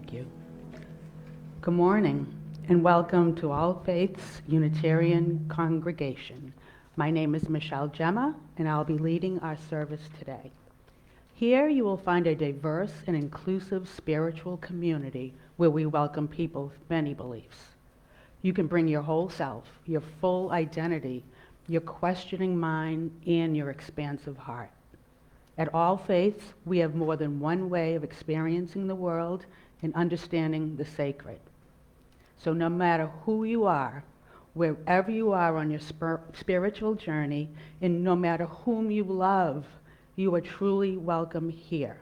Thank you. Good morning, and welcome to All Faiths Unitarian Congregation. My name is Michelle Gemma, and I'll be leading our service today. Here you will find a diverse and inclusive spiritual community where we welcome people with many beliefs. You can bring your whole self, your full identity, your questioning mind, and your expansive heart. At All Faiths, we have more than one way of experiencing the world and understanding the sacred. So no matter who you are, wherever you are on your spiritual journey, and no matter whom you love, you are truly welcome here.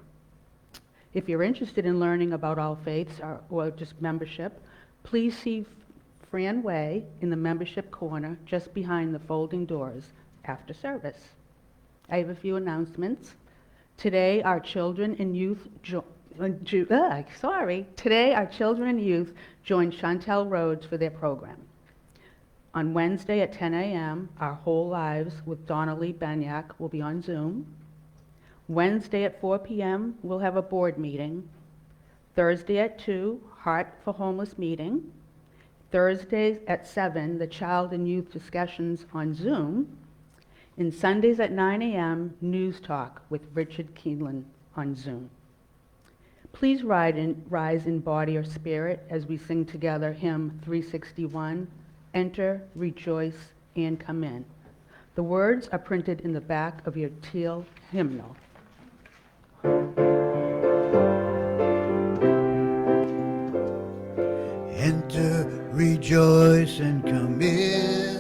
If you're interested in learning about All Faiths or just membership, please see Fran Way in the membership corner just behind the folding doors after service. I have a few announcements. Today, our children and youth join Chantel Rhodes for their program. On Wednesday at 10 a.m., Our Whole Lives with Donnelly Benyak will be on Zoom. Wednesday at 4 p.m., we'll have a board meeting. Thursday at 2, Heart for Homeless meeting. Thursdays at 7, the Child and Youth discussions on Zoom. And Sundays at 9 a.m., News Talk with Richard Keelan on Zoom. Please rise in body or spirit as we sing together hymn 361, Enter, Rejoice, and Come In. The words are printed in the back of your teal hymnal. Enter, rejoice, and come in.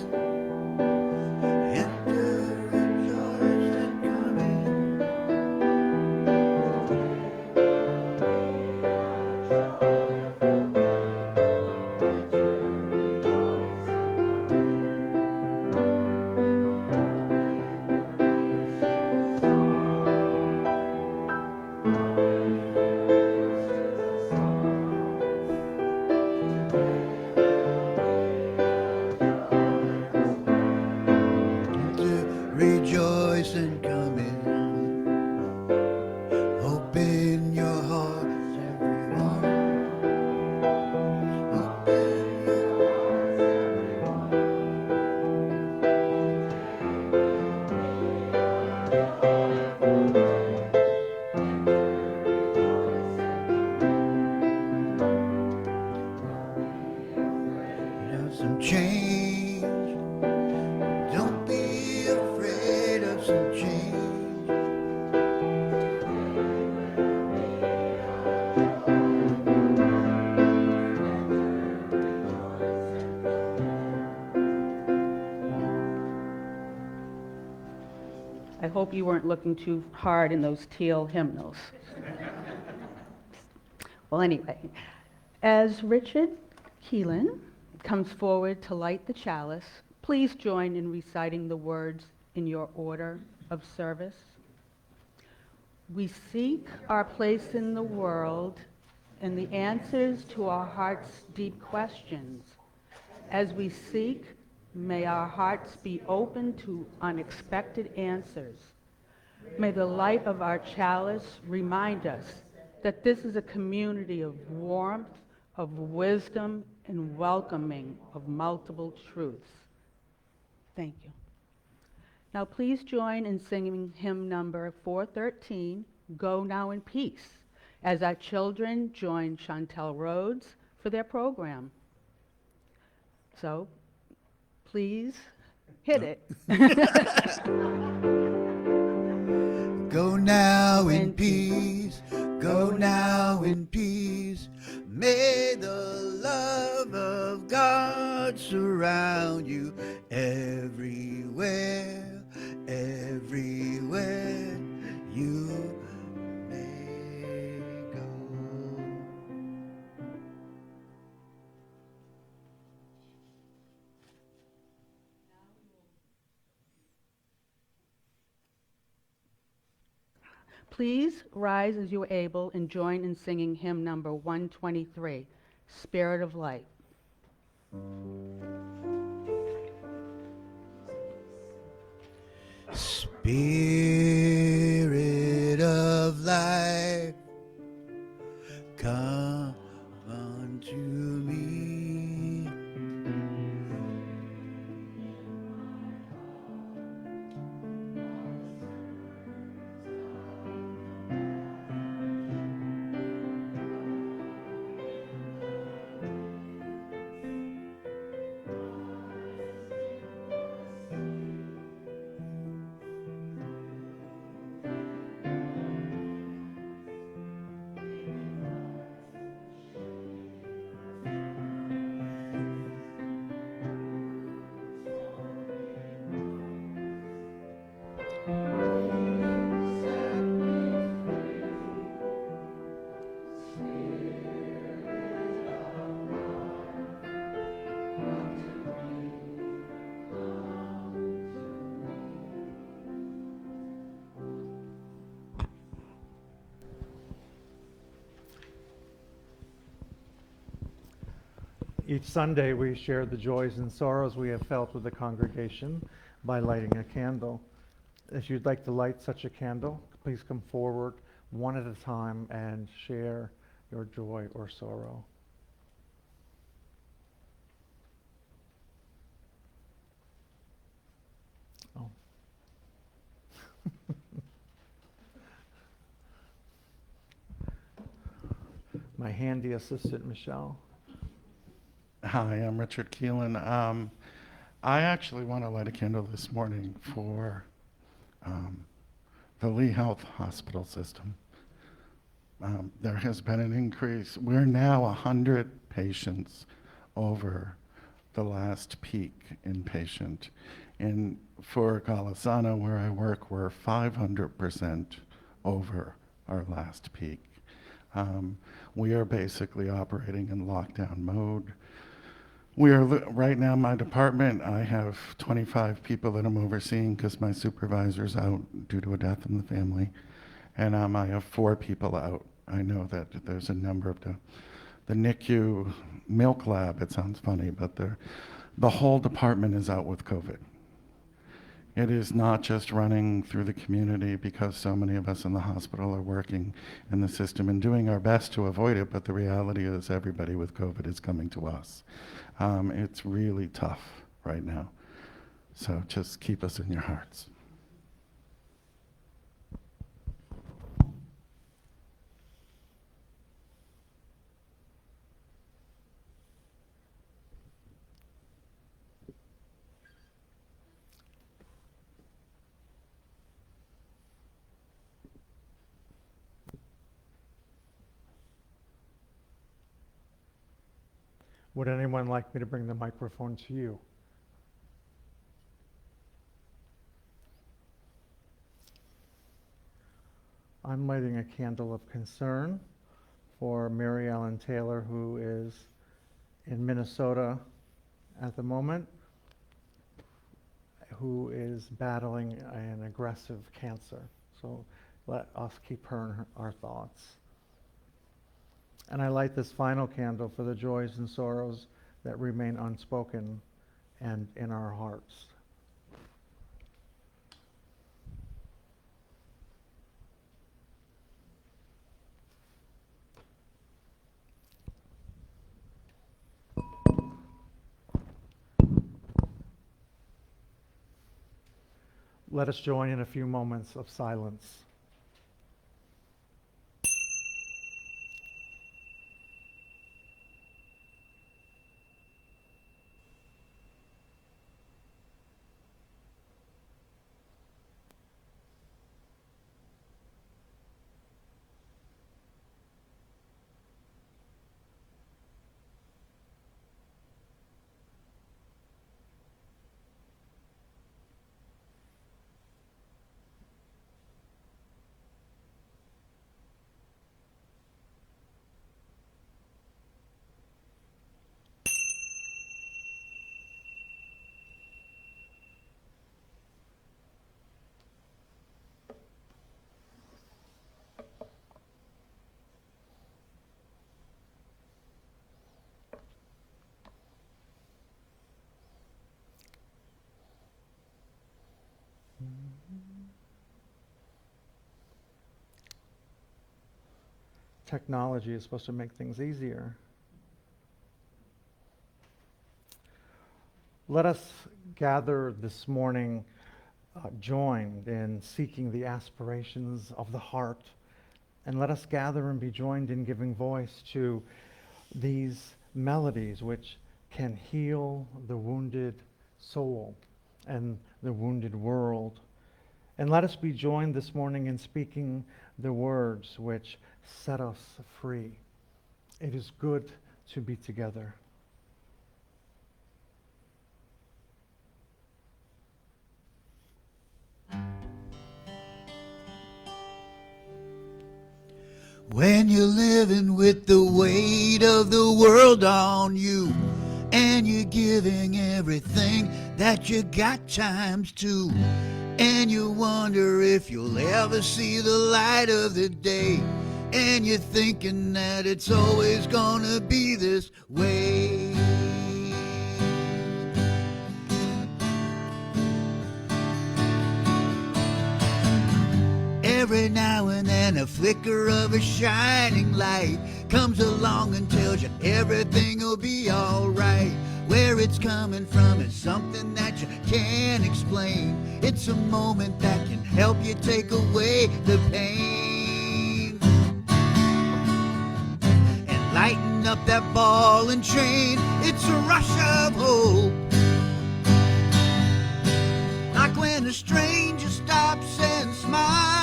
Rejoice and come in. Open your hearts, everyone. Open your hearts, everyone. Have some change. Don't be afraid of some change. I hope you weren't looking too hard in those teal hymnals. Well, anyway, as Richard Keelan comes forward to light the chalice, please join in reciting the words in your order of service. We seek our place in the world and the answers to our heart's deep questions. As we seek, may our hearts be open to unexpected answers. May the light of our chalice remind us that this is a community of warmth, of wisdom, and welcoming of multiple truths. Thank you. Now please join in singing hymn number 413, Go Now in Peace, as our children join Chantel Rhodes for their program. So, please hit it. Go now in peace, go now in peace. May the love of God surround you everywhere, everywhere you may go. Please rise as you are able and join in singing hymn number 123, Spirit of Light. Spirit of life, come Each Sunday, we share the joys and sorrows we have felt with the congregation by lighting a candle. If you'd like to light such a candle, please come forward one at a time and share your joy or sorrow. Oh. My handy assistant, Michelle. Hi, I'm Richard Keelan. I actually want to light a candle this morning for the Lee Health Hospital System. There has been an increase. We're now 100 patients over the last peak inpatient. And for Golisano, where I work, we're 500% over our last peak. We are basically operating in lockdown mode. We are, right now, my department, I have 25 people that I'm overseeing because my supervisor's out due to a death in the family. And I have 4 people out. I know that there's a number of the NICU milk lab, it sounds funny, but the whole department is out with COVID. It is not just running through the community because so many of us in the hospital are working in the system and doing our best to avoid it, but the reality is everybody with COVID is coming to us. It's really tough right now. So just keep us in your hearts. Would anyone like me to bring the microphone to you? I'm lighting a candle of concern for Mary Ellen Taylor, who is in Minnesota at the moment, who is battling an aggressive cancer. So let us keep her in our thoughts. And I light this final candle for the joys and sorrows that remain unspoken and in our hearts. Let us join in a few moments of silence. Technology is supposed to make things easier. Let us gather this morning joined in seeking the aspirations of the heart, and let us gather and be joined in giving voice to these melodies which can heal the wounded soul and the wounded world. And let us be joined this morning in speaking the words which set us free. It is good to be together. When you're living with the weight of the world on you, and you're giving everything that you got times 2, and you wonder if you'll ever see the light of the day, and you're thinking that it's always gonna be this way. now and then a flicker of a shining light comes along and tells you everything will be alright. Where it's coming from is something that you can't explain. It's a moment that can help you take away the pain and lighten up that ball and chain. It's a rush of hope, like when a stranger stops and smiles.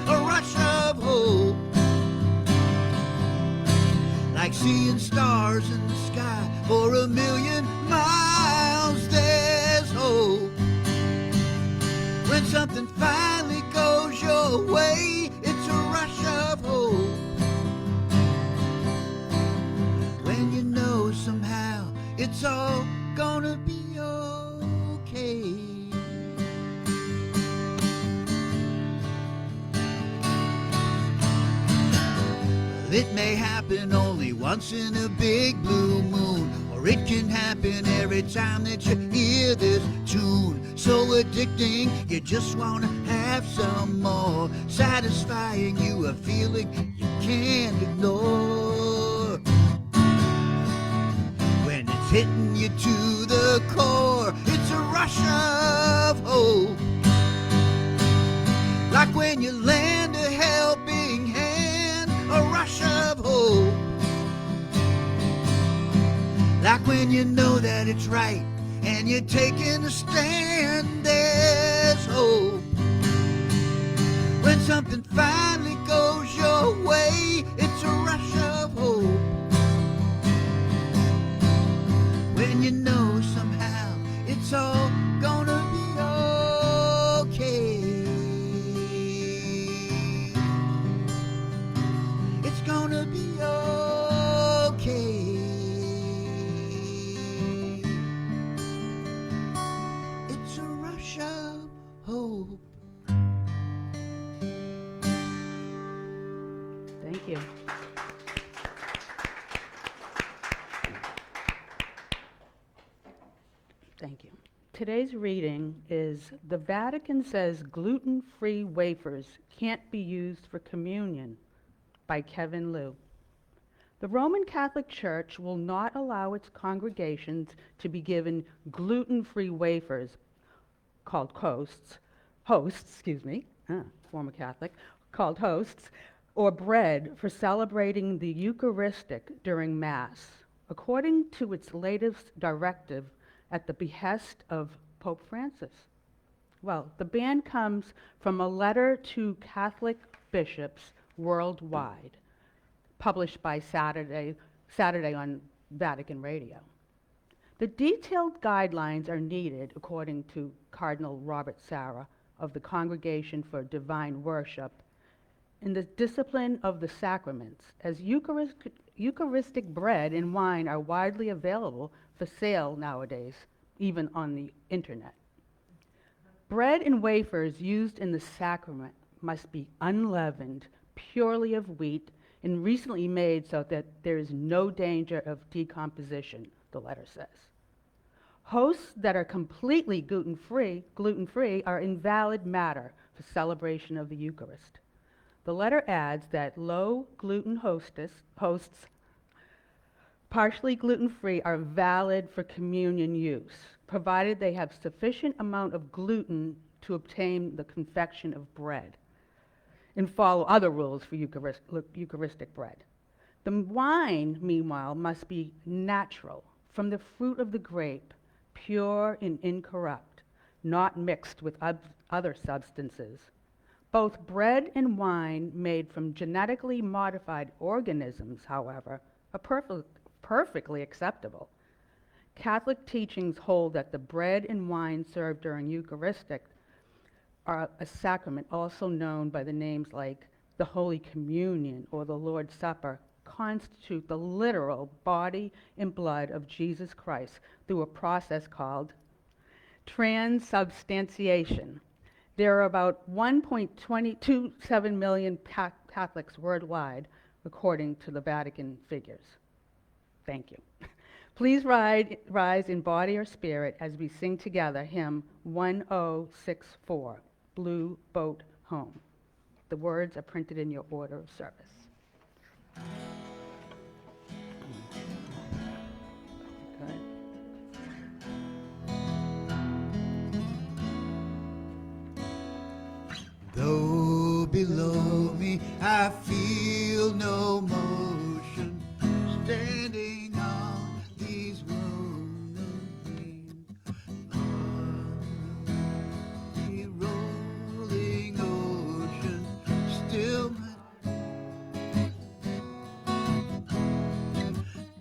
A rush of hope, like seeing stars in the sky for 1,000,000 miles. There's hope when something finally goes your way. It's a rush of hope, when you know somehow it's all gonna be okay. It may happen only once in a big blue moon, or it can happen every time that you hear this tune. So addicting, you just want to have some more, satisfying you, a feeling you can't ignore. When it's hitting you to the core, it's a rush of hope, like when you lend a helping hand. A rush of hope, like when you know that it's right and you're taking a stand. There's hope when something finally goes your way. It's a rush of hope, when you know somehow it's all gonna be okay. It's gonna be okay. It's a rush of hope. Thank you. Thank you. Today's reading is The Vatican Says Gluten-Free Wafers Can't Be Used for Communion by Kevin Liu. The Roman Catholic Church will not allow its congregations to be given gluten-free wafers called hosts, former Catholic, called hosts, or bread for celebrating the Eucharistic during Mass, according to its latest directive at the behest of Pope Francis. Well, the ban comes from a letter to Catholic bishops worldwide, published by Saturday on Vatican Radio. The detailed guidelines are needed, according to Cardinal Robert Sarah of the Congregation for Divine Worship, in the discipline of the sacraments, as Eucharistic bread and wine are widely available for sale nowadays, even on the internet. Bread and wafers used in the sacrament must be unleavened, purely of wheat, and recently made so that there is no danger of decomposition, the letter says. Hosts that are completely gluten-free are invalid matter for celebration of the Eucharist. The letter adds that low-gluten hosts, partially gluten-free, are valid for communion use, provided they have sufficient amount of gluten to obtain the confection of bread, and follow other rules for Eucharistic bread. The wine, meanwhile, must be natural, from the fruit of the grape, pure and incorrupt, not mixed with other substances. Both bread and wine made from genetically modified organisms, however, are perfectly acceptable. Catholic teachings hold that the bread and wine served during Eucharistic are a sacrament also known by the names like the Holy Communion or the Lord's Supper, constitute the literal body and blood of Jesus Christ through a process called transubstantiation. There are about 1.27 million Catholics worldwide, according to the Vatican figures. Thank you. Please rise in body or spirit as we sing together hymn 1064, Blue Boat Home. The words are printed in your order of service. Good. Though below me I feel no motion, standing on these rolling plains, on the rolling ocean, still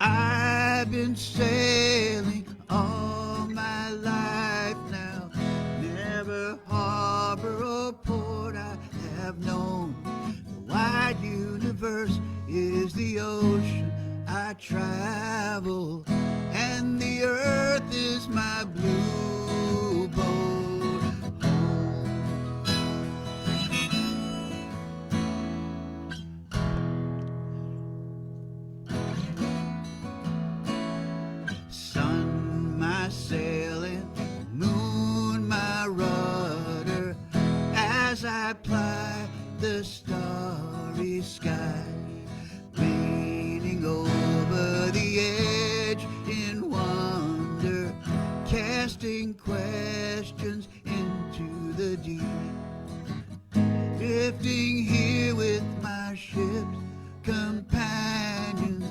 I've been sailing all my life now, never harbor or port I have known. The wide universe is the ocean I travel, and the earth is my blue boat home. Sun, my sailing, moon, my rudder, as I ply the starry sky, leaning over the edge in wonder, casting questions into the deep, drifting here with my ship's companions,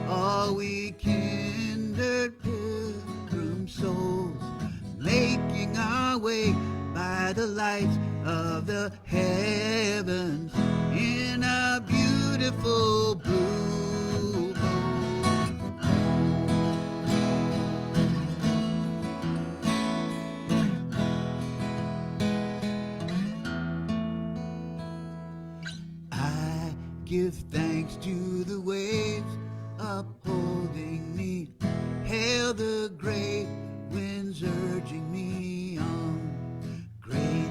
all we kindred pilgrim souls, making our way by the lights of the heavens in a beautiful blue boat. I give thanks to the waves upholding me, hail the great winds urging me on, great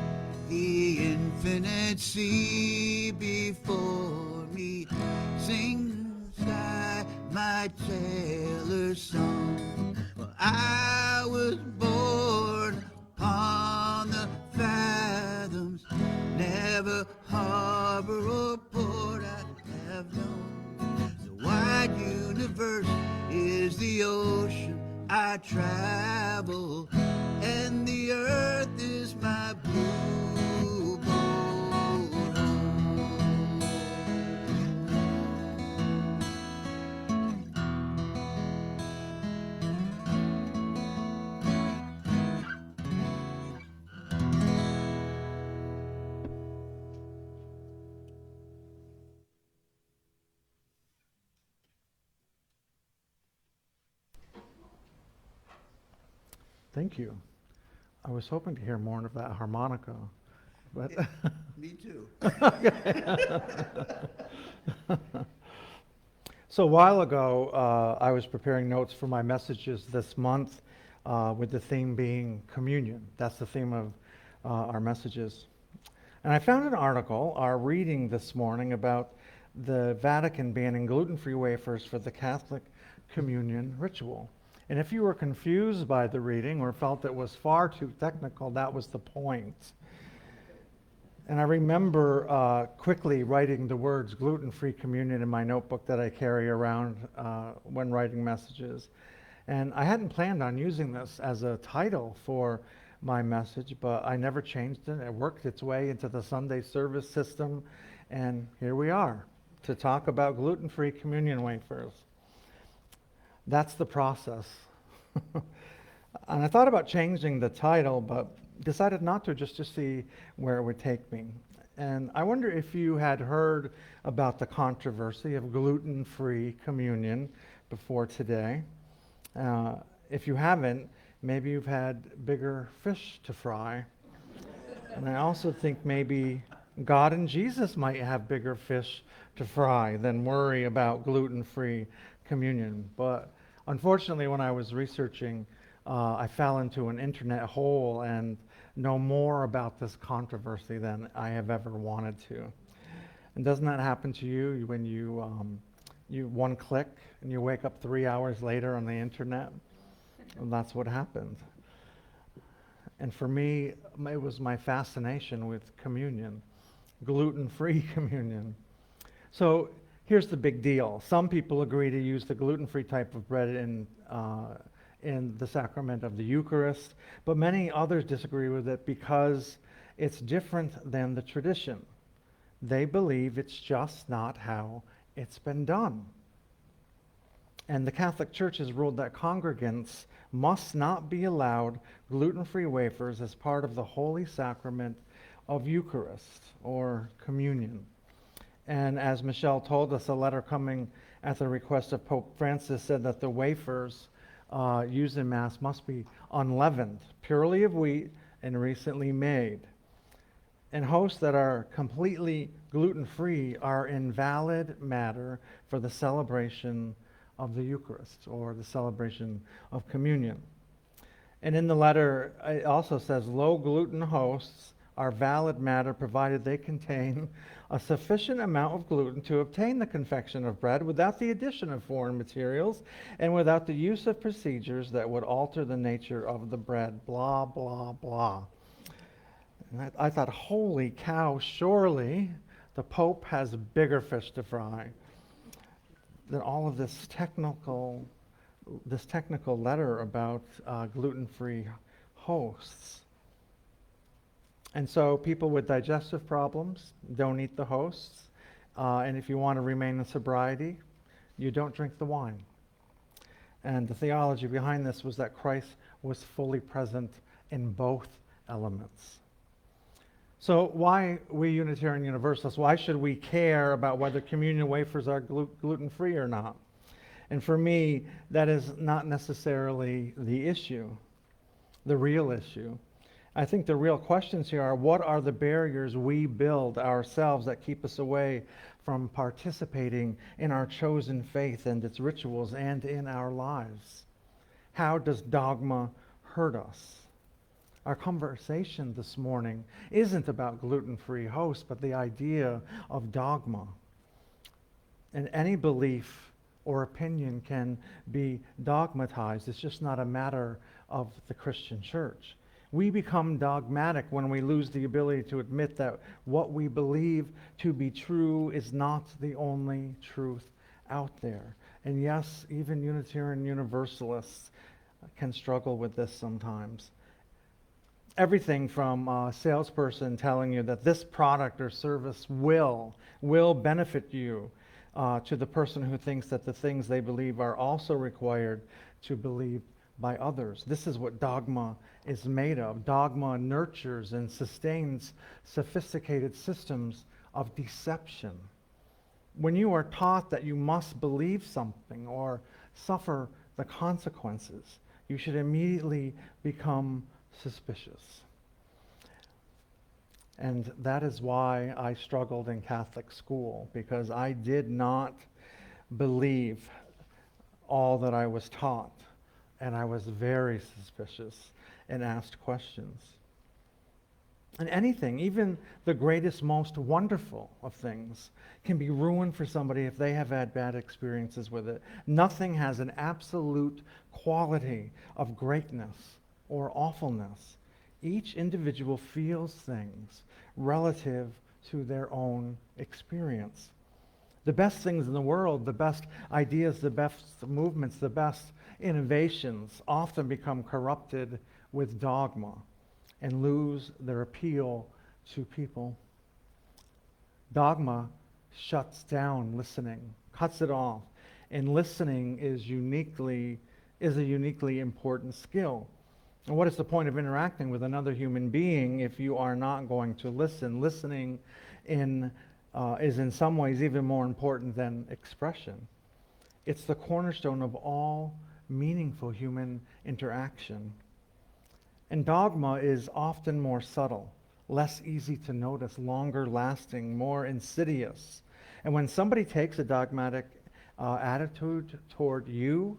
the infinite sea before me, sing sky my sailor's song. For I was born upon the fathoms, never harbor or port I have known. The wide universe is the ocean I travel, and the earth is my blue boat home. Thank you. I was hoping to hear more of that harmonica, but Me too. so a while ago, I was preparing notes for my messages this month, with the theme being communion. That's the theme of our messages. And I found an article, our reading this morning, about the Vatican banning gluten-free wafers for the Catholic communion ritual. And if you were confused by the reading or felt it was far too technical, that was the point. And I remember quickly writing the words gluten-free communion in my notebook that I carry around when writing messages. And I hadn't planned on using this as a title for my message, but I never changed it. It worked its way into the Sunday service system, and here we are to talk about gluten-free communion wafers. That's the process. And I thought about changing the title, but decided not to, just to see where it would take me. And I wonder if you had heard about the controversy of gluten-free communion before today. If you haven't, maybe you've had bigger fish to fry. And I also think maybe God and Jesus might have bigger fish to fry than worry about gluten-free communion. But unfortunately, when I was researching, I fell into an internet hole and know more about this controversy than I have ever wanted to. And doesn't that happen to you when you one click and you wake up 3 hours later on the internet? And that's what happened. And for me, it was my fascination with communion gluten-free communion. So here's the big deal. Some people agree to use the gluten-free type of bread in the sacrament of the Eucharist, but many others disagree with it because it's different than the tradition. They believe it's just not how it's been done. And the Catholic Church has ruled that congregants must not be allowed gluten-free wafers as part of the holy sacrament of Eucharist or communion. And as Michelle told us, a letter coming at the request of Pope Francis said that the wafers used in Mass must be unleavened, purely of wheat, and recently made. And hosts that are completely gluten-free are invalid matter for the celebration of the Eucharist or the celebration of communion. And in the letter, it also says low-gluten hosts are valid matter provided they contain a sufficient amount of gluten to obtain the confection of bread without the addition of foreign materials and without the use of procedures that would alter the nature of the bread, blah, blah, blah. And I thought, holy cow, surely the Pope has bigger fish to fry than all of this technical letter about gluten-free hosts. And so people with digestive problems don't eat the hosts. And if you want to remain in sobriety, you don't drink the wine. And the theology behind this was that Christ was fully present in both elements. So why we Unitarian Universalists, why should we care about whether communion wafers are gluten-free or not? And for me, that is not necessarily the issue, the real issue. I think the real questions here are, what are the barriers we build ourselves that keep us away from participating in our chosen faith and its rituals and in our lives? How does dogma hurt us? Our conversation this morning isn't about gluten-free hosts, but the idea of dogma. And any belief or opinion can be dogmatized. It's just not a matter of the Christian church. We become dogmatic when we lose the ability to admit that what we believe to be true is not the only truth out there. And yes, even Unitarian Universalists can struggle with this sometimes. Everything from a salesperson telling you that this product or service will benefit you, to the person who thinks that the things they believe are also required to believe by others. This is what dogma is made of. Dogma nurtures and sustains sophisticated systems of deception. When you are taught that you must believe something or suffer the consequences, you should immediately become suspicious. And that is why I struggled in Catholic school, because I did not believe all that I was taught. And I was very suspicious and asked questions. And anything, even the greatest, most wonderful of things, can be ruined for somebody if they have had bad experiences with it. Nothing has an absolute quality of greatness or awfulness. Each individual feels things relative to their own experience. The best things in the world, the best ideas, the best movements, the best innovations often become corrupted with dogma and lose their appeal to people. Dogma shuts down listening, cuts it off, and listening is a uniquely important skill. And what is the point of interacting with another human being if you are not going to listen? Listening is in some ways even more important than expression. It's the cornerstone of all meaningful human interaction. And dogma is often more subtle, less easy to notice, longer lasting, more insidious. And when somebody takes a dogmatic attitude toward you,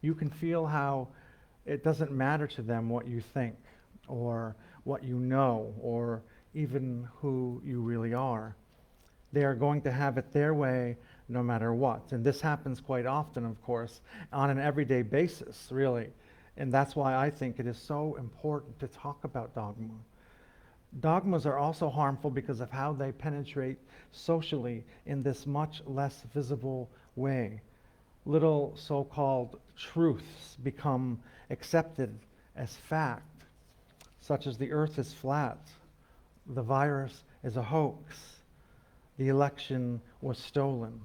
you can feel how it doesn't matter to them what you think or what you know or even who you really are. They are going to have it their way no matter what. And this happens quite often, of course, on an everyday basis, really. And that's why I think it is so important to talk about dogma. Dogmas are also harmful because of how they penetrate socially in this much less visible way. Little so-called truths become accepted as fact, such as the earth is flat, the virus is a hoax, the election was stolen.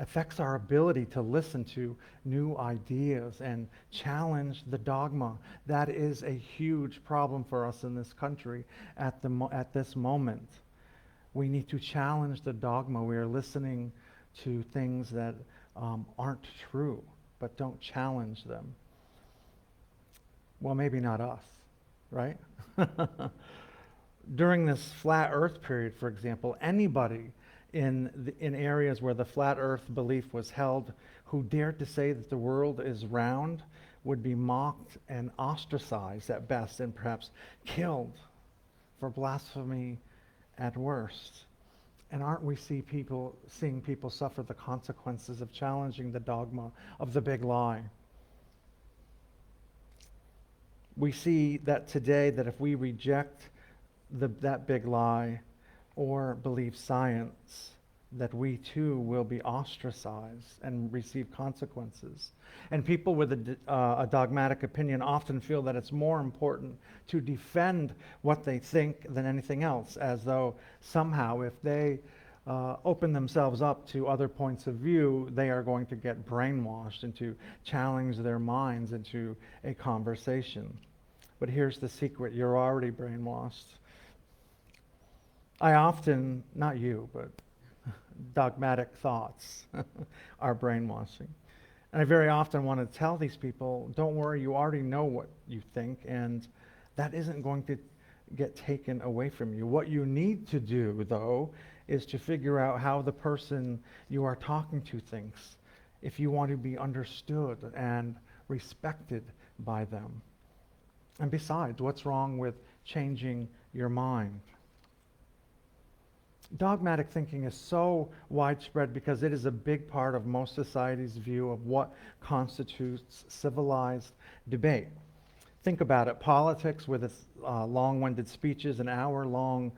Affects our ability to listen to new ideas and challenge the dogma. That is a huge problem for us in this country at this moment. We need to challenge the dogma. We are listening to things that aren't true, but don't challenge them. Well, maybe not us, right? During this flat earth period, for example, anybody in areas where the flat earth belief was held who dared to say that the world is round would be mocked and ostracized at best and perhaps killed for blasphemy at worst. And aren't we seeing people suffer the consequences of challenging the dogma of the big lie? We see that today, that if we reject that big lie or believe science, that we too will be ostracized and receive consequences. And people with a dogmatic opinion often feel that it's more important to defend what they think than anything else, as though somehow if they open themselves up to other points of view, they are going to get brainwashed and to challenge their minds into a conversation. But here's the secret: you're already brainwashed. I often, not you, but dogmatic thoughts are brainwashing. And I very often want to tell these people, don't worry, you already know what you think, and that isn't going to get taken away from you. What you need to do, though, is to figure out how the person you are talking to thinks, if you want to be understood and respected by them. And besides, what's wrong with changing your mind? Dogmatic thinking is so widespread because it is a big part of most society's view of what constitutes civilized debate. Think about it. Politics with its long-winded speeches and hours-long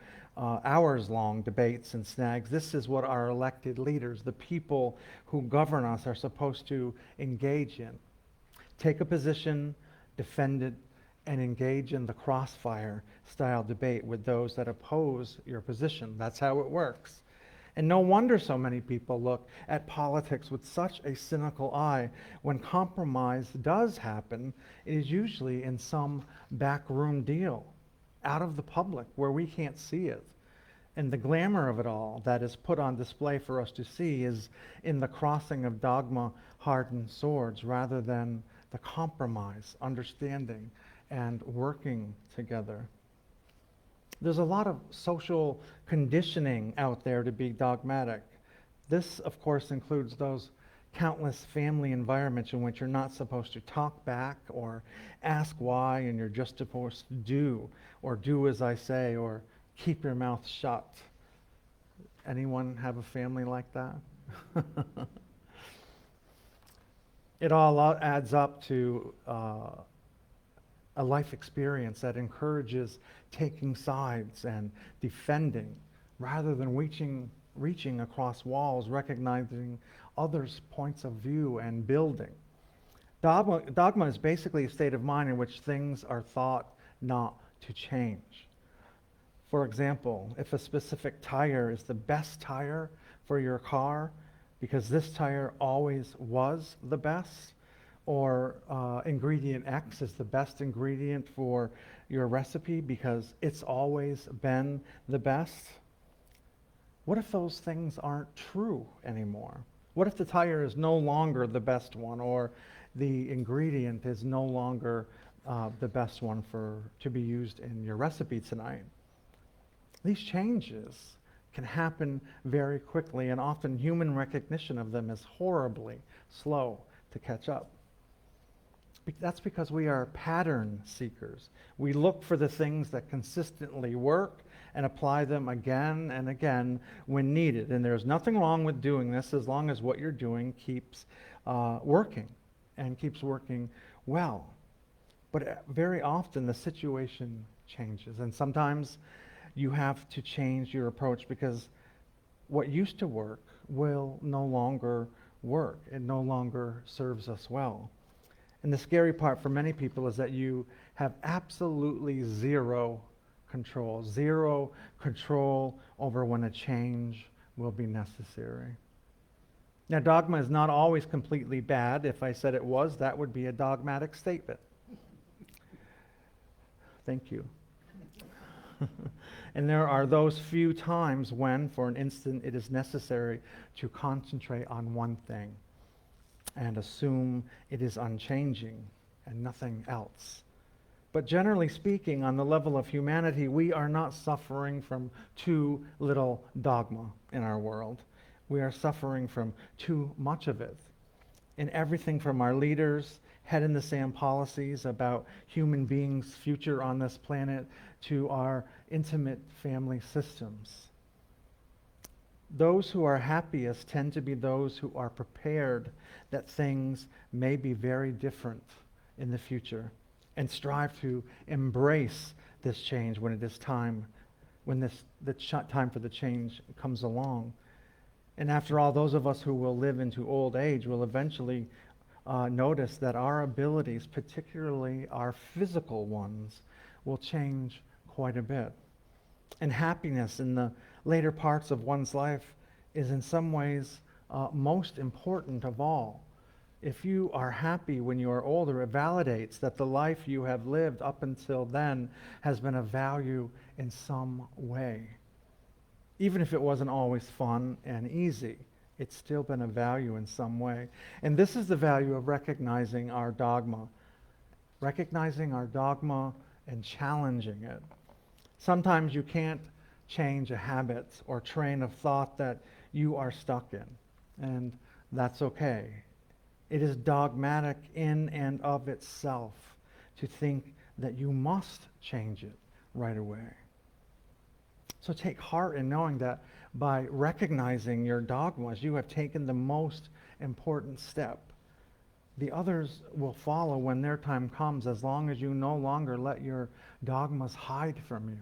debates and snags. This is what our elected leaders, the people who govern us, are supposed to engage in. Take a position, defend it, and engage in the crossfire style debate with those that oppose your position. That's how it works. And no wonder so many people look at politics with such a cynical eye. When compromise does happen, it is usually in some backroom deal, out of the public, where we can't see it. And the glamour of it all that is put on display for us to see is in the crossing of dogma-hardened swords rather than the compromise, understanding, and working together. There's a lot of social conditioning out there to be dogmatic. This, of course, includes those countless family environments in which you're not supposed to talk back or ask why, and you're just supposed to do as I say, or keep your mouth shut. Anyone have a family like that? It all adds up to a life experience that encourages taking sides and defending rather than reaching across walls, recognizing others' points of view and building. Dogma is basically a state of mind in which things are thought not to change. For example, if a specific tire is the best tire for your car because this tire always was the best, or ingredient X is the best ingredient for your recipe because it's always been the best. What if those things aren't true anymore? What if the tire is no longer the best one, or the ingredient is no longer the best one to be used in your recipe tonight? These changes can happen very quickly, and often human recognition of them is horribly slow to catch up. That's because we are pattern seekers. We look for the things that consistently work and apply them again and again when needed. And there's nothing wrong with doing this as long as what you're doing keeps working and keeps working well. But very often the situation changes, and sometimes you have to change your approach because what used to work will no longer work. It no longer serves us well. And the scary part for many people is that you have absolutely zero control over when a change will be necessary. Now, dogma is not always completely bad. If I said it was, that would be a dogmatic statement. Thank you. And there are those few times when, for an instant, it is necessary to concentrate on one thing and assume it is unchanging and nothing else. But generally speaking, on the level of humanity, we are not suffering from too little dogma in our world. We are suffering from too much of it. In everything from our leaders' head-in-the-sand policies about human beings' future on this planet to our intimate family systems. Those who are happiest tend to be those who are prepared that things may be very different in the future and strive to embrace this change when it is time, when time for the change comes along. And after all, those of us who will live into old age will eventually notice that our abilities, particularly our physical ones, will change quite a bit. And happiness in the later parts of one's life is in some ways most important of all. If you are happy when you are older, it validates that the life you have lived up until then has been of value in some way. Even if it wasn't always fun and easy, it's still been of value in some way. And this is the value of recognizing our dogma. Recognizing our dogma and challenging it. Sometimes you can't change a habit or train of thought that you are stuck in, and that's okay. It is dogmatic in and of itself to think that you must change it right away. So take heart in knowing that by recognizing your dogmas, you have taken the most important step. The others will follow when their time comes, as long as you no longer let your dogmas hide from you.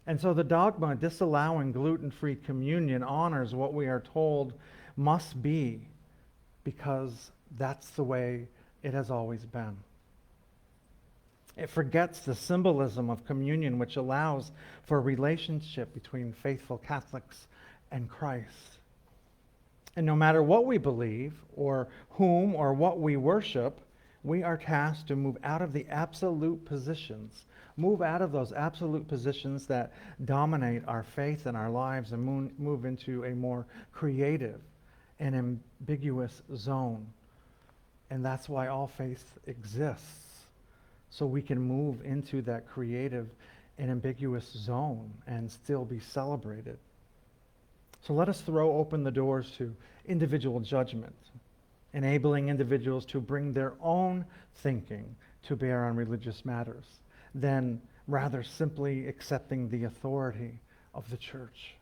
And so the dogma disallowing gluten-free communion honors what we are told must be, because that's the way it has always been. It forgets the symbolism of communion, which allows for a relationship between faithful Catholics and Christ. And no matter what we believe, or whom or what we worship, we are tasked to move out of the absolute positions, move out of those absolute positions that dominate our faith and our lives, and move into a more creative and ambiguous zone. And that's why all faith exists, so we can move into that creative and ambiguous zone and still be celebrated. So let us throw open the doors to individual judgment, enabling individuals to bring their own thinking to bear on religious matters, than rather simply accepting the authority of the church.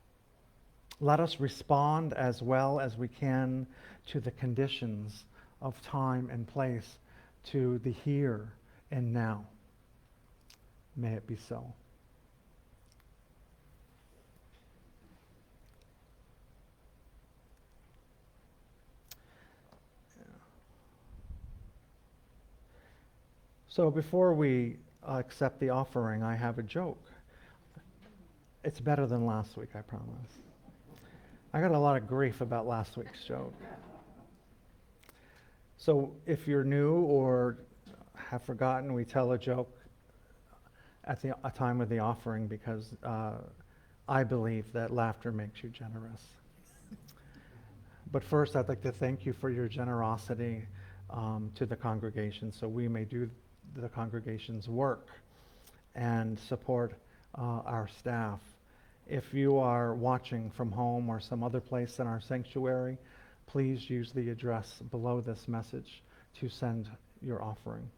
Let us respond as well as we can to the conditions of time and place, to the here and now. May it be so. So before we accept the offering, I have a joke. It's better than last week, I promise. I got a lot of grief about last week's joke. So if you're new or have forgotten, we tell a joke at the time of the offering because I believe that laughter makes you generous. But first, I'd like to thank you for your generosity to the congregation, so we may do the congregation's work and support our staff. If you are watching from home or some other place in our sanctuary, please use the address below this message to send your offering.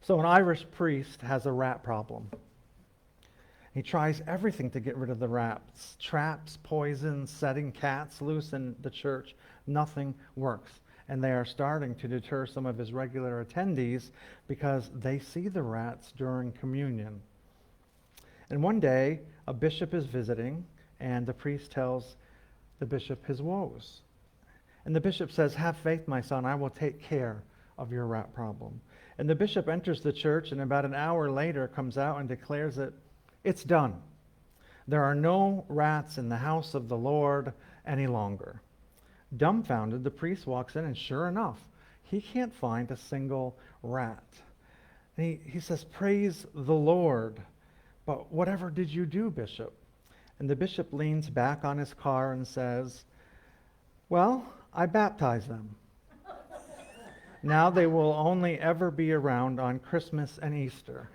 So an Irish priest has a rat problem. He tries everything to get rid of the rats. Traps, poison, setting cats loose in the church. Nothing works. and they are starting to deter some of his regular attendees because they see the rats during communion. And one day, a bishop is visiting, and the priest tells the bishop his woes. And the bishop says, "Have faith, my son, I will take care of your rat problem." And the bishop enters the church, and about an hour later comes out and declares that it's done. There are no rats in the house of the Lord any longer. Dumbfounded, the priest walks in, and sure enough, he can't find a single rat. And he says, "Praise the Lord. But whatever did you do, Bishop?" And the bishop leans back on his car and says, "Well, I baptized them. Now they will only ever be around on Christmas and Easter."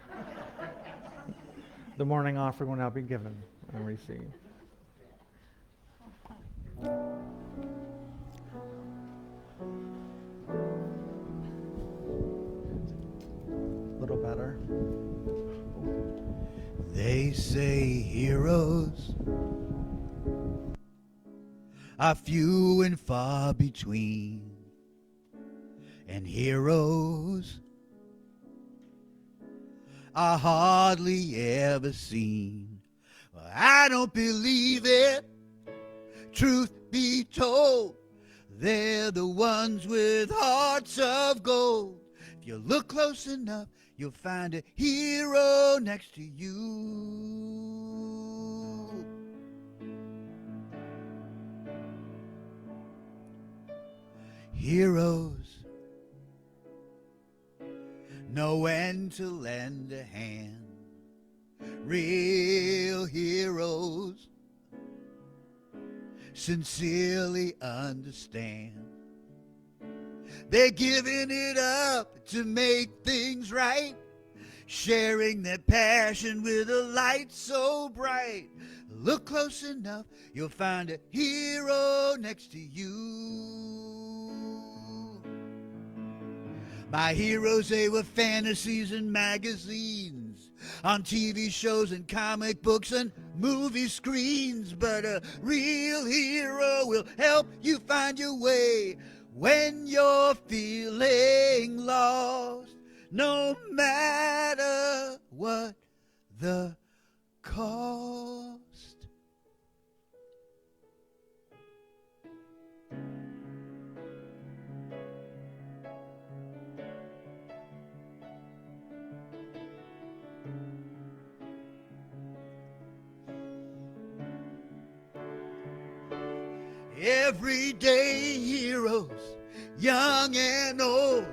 The morning offering will now be given and received. A little better. They say heroes are few and far between, and heroes are hardly ever seen. Well, I don't believe it. Truth be told, they're the ones with hearts of gold. If you look close enough, you'll find a hero next to you. Heroes know when to lend a hand. Real heroes sincerely understand. They're giving it up to make things right, sharing their passion with a light so bright. Look close enough, you'll find a hero next to you. My heroes, they were fantasies and magazines, on TV shows and comic books and movie screens. But a real hero will help you find your way when you're feeling lost, no matter what the cost. Everyday heroes, young and old,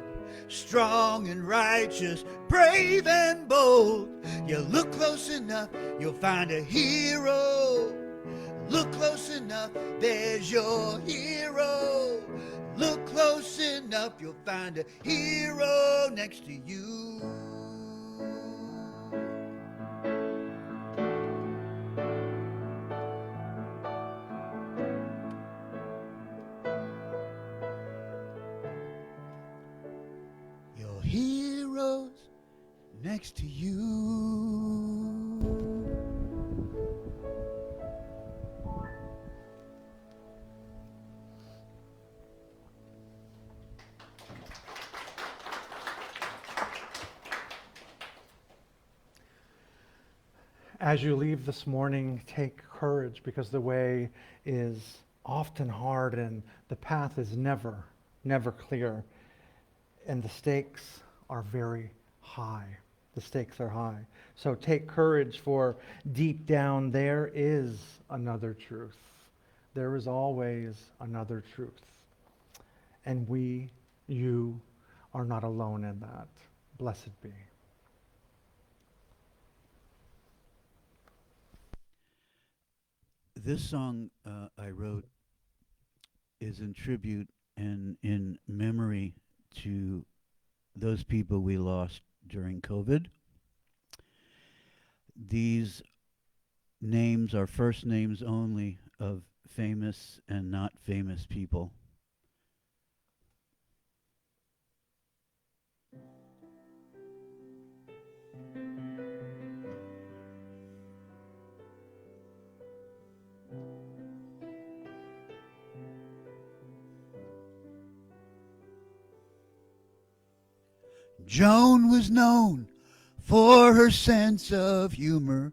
strong and righteous, brave and bold. You look close enough, you'll find a hero. Look close enough, there's your hero. Look close enough, you'll find a hero next to you. Your heroes next to you. As you leave this morning, take courage, because the way is often hard and the path is never clear. And the stakes are very high. The stakes are high. So take courage, for deep down there is another truth. There is always another truth. And you are not alone in that. Blessed be. This song I wrote is in tribute and in memory to those people we lost during COVID. These names are first names only of famous and not famous people. Joan was known for her sense of humor.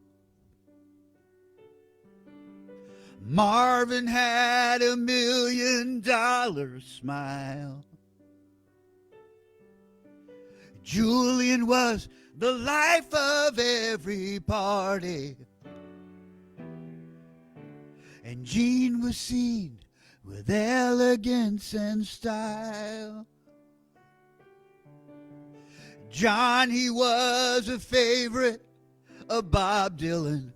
Marvin had $1 million smile. Julian was the life of every party. And Jean was seen with elegance and style. John, he was a favorite of Bob Dylan.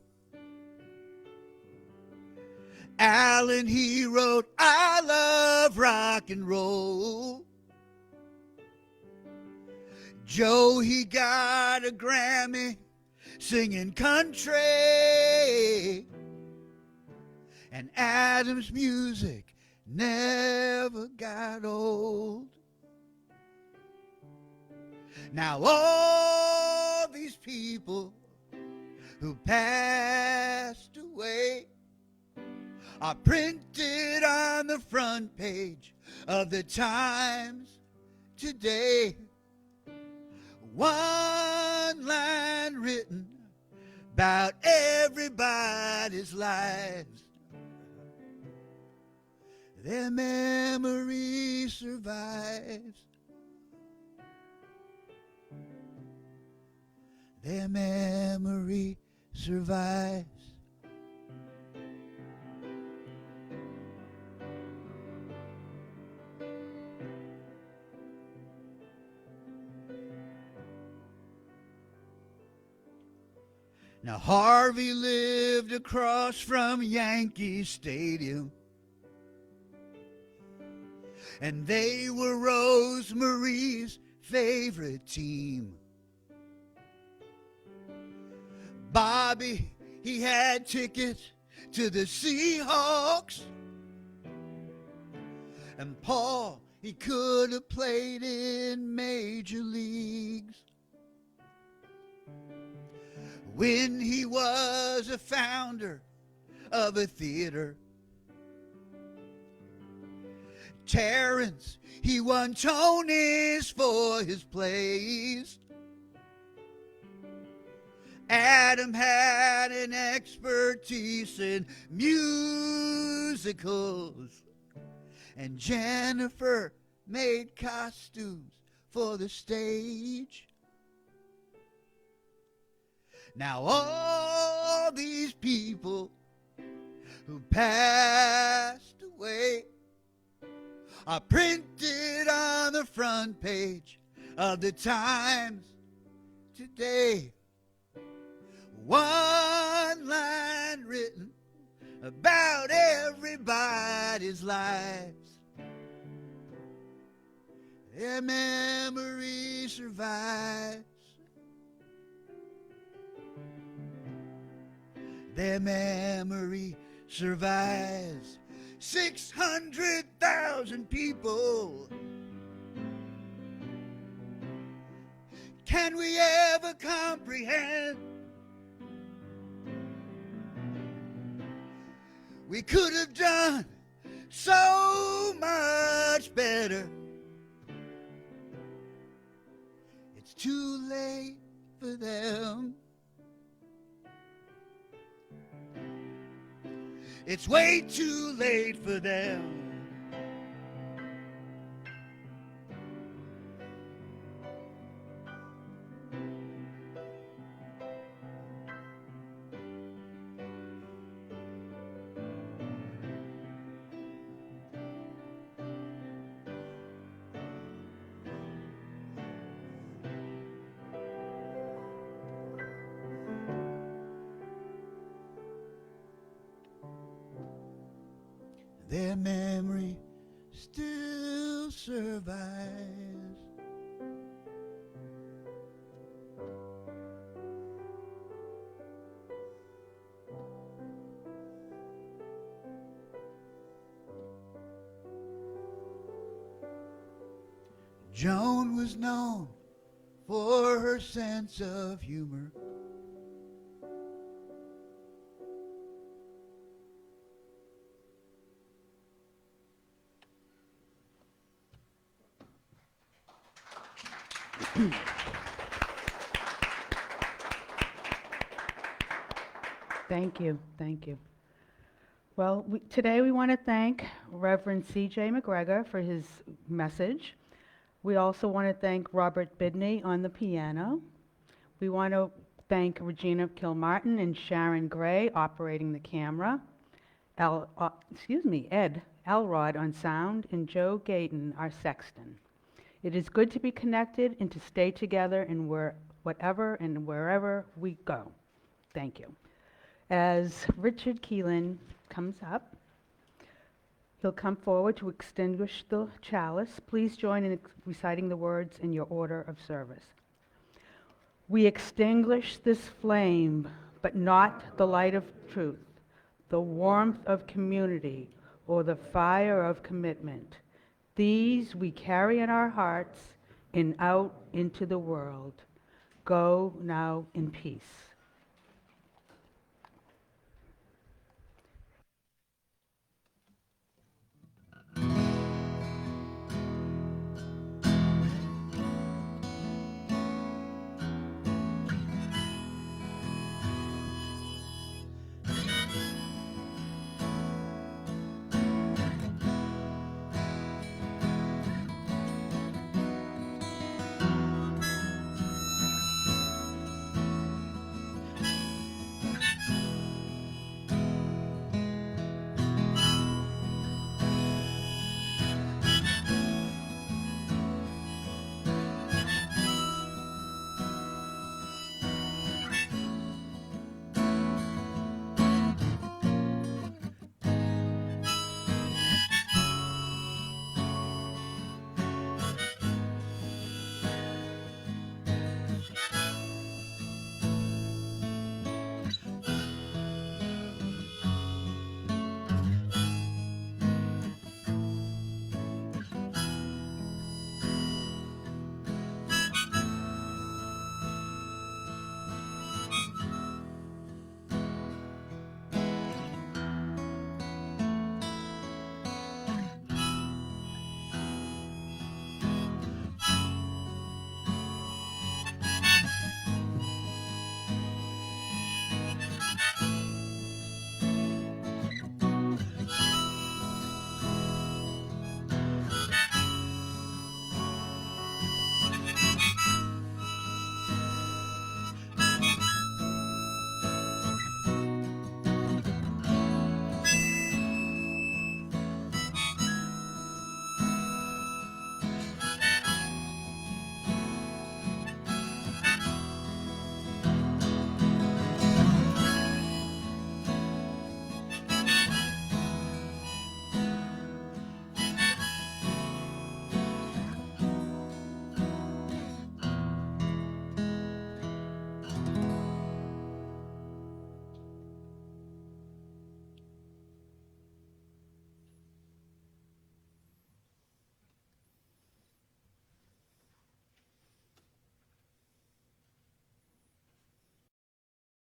Alan, he wrote, I love rock and roll. Joe, he got a Grammy singing country. And Adam's music never got old. Now all these people who passed away are printed on the front page of the Times today. One line written about everybody's lives. Their memory survives. Their memory survives. Now Harvey lived across from Yankee Stadium, and they were Rosemarie's favorite team. Bobby, he had tickets to the Seahawks, and Paul, he could have played in major leagues. When he was a founder of a theater, Terrence, he won Tonys for his plays. Adam had an expertise in musicals, and Jennifer made costumes for the stage. Now all these people who passed away are printed on the front page of the Times today. One line written about everybody's lives. Their memory survives. Their memory survives. 600,000 people. Can we ever comprehend? We could have done so much better. It's too late for them. It's way too late for them. Their memory still survives. Joan was known for her sense of humor. Thank you, thank you. Well, today we want to thank Rev CJ McGregor for his message. We also want to thank Robert Bidney on the piano. We want to thank Regina Kilmartin and Sharon Gray operating the camera. Ed Elrod on sound, and Joe Gayton, our sexton. It is good to be connected and to stay together in whatever and wherever we go. Thank you. As Richard Keelan comes up, he'll come forward to extinguish the chalice. Please join in reciting the words in your order of service. We extinguish this flame, but not the light of truth, the warmth of community, or the fire of commitment. These we carry in our hearts and out into the world. Go now in peace.